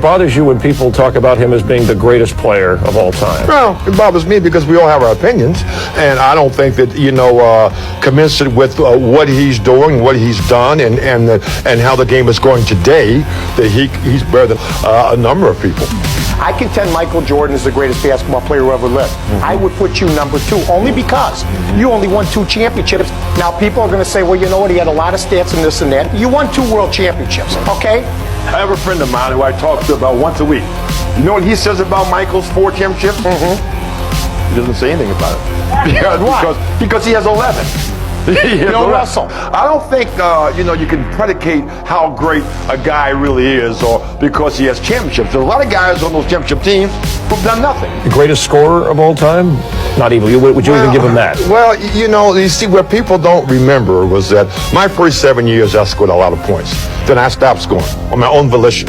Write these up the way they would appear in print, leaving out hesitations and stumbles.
Bothers you when people talk about him as being the greatest player of all time? Well, it bothers me because we all have our opinions, and I don't think that, commensurate with what he's doing, what he's done, and how the game is going today, that he's better than a number of people. I contend Michael Jordan is the greatest basketball player who ever lived. I would put you number 2, only because you only won 2 championships. Now, people are going to say, well, you know what, he had a lot of stats and this and that. You won 2 world championships, okay? I have a friend of mine who I talk to about once a week. You know what he says about Michael's 4 championships? He doesn't say anything about it. Because he has 11. No, Russell. I don't think, you can predicate how great a guy really is or because he has championships. There's a lot of guys on those championship teams who've done nothing. The greatest scorer of all time? Not even. Would you even give him that? Well, you see, what people don't remember was that my first 7 years, I scored a lot of points. Then I stopped scoring on my own volition.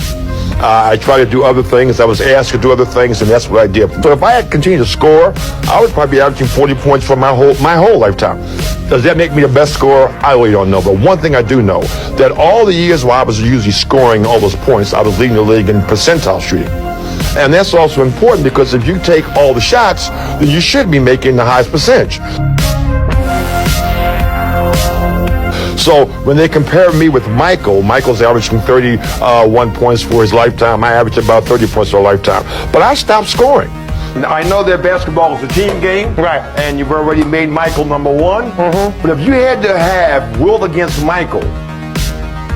I tried to do other things. I was asked to do other things, and that's what I did. So if I had continued to score, I would probably be averaging 40 points for my whole lifetime. Does that make me the best scorer? I really don't know. But one thing I do know, that all the years while I was usually scoring all those points, I was leading the league in percentile shooting. And that's also important because if you take all the shots, then you should be making the highest percentage. So when they compare me with Michael's averaging 31 points for his lifetime. I averaged about 30 points for a lifetime. But I stopped scoring. I know that basketball is a team game, right? And you've already made Michael number 1. But if you had to have Wilt against Michael,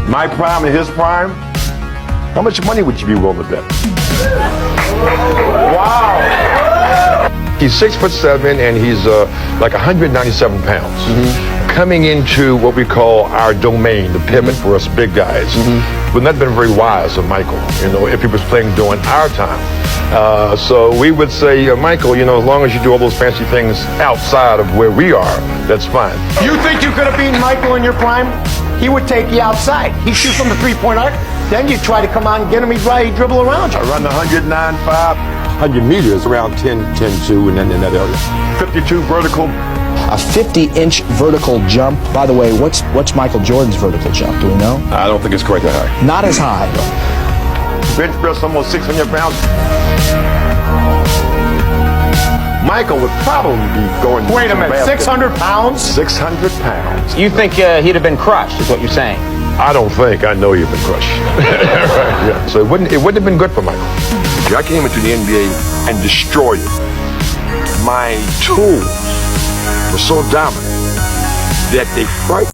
my prime and his prime, how much money would you be willing to bet? Wow. He's 6'7" and he's like 197 pounds. Coming into what we call our domain, the pivot for us big guys, would not have been very wise of Michael, if he was playing during our time. So we would say, Michael, as long as you do all those fancy things outside of where we are, that's fine. You think you could have beaten Michael in your prime? He would take you outside. He shoots from the 3-point arc. Then you try to come on and get him, he'd dribble around you. I run the 109.5, 100 meters, around 10-2, and then in that area. 52 vertical. A 50-inch vertical jump. By the way, what's Michael Jordan's vertical jump? Do we know? I don't think it's quite that high. Not as high. Bench press almost 600 pounds. Michael would probably be going. Wait a minute, 600 pounds? 600 pounds. You think he'd have been crushed, is what you're saying? I don't think. I know you've been crushed. Right, yeah. So it wouldn't have been good for Michael. I came into the NBA and destroyed it. My tools were so dominant that they frightened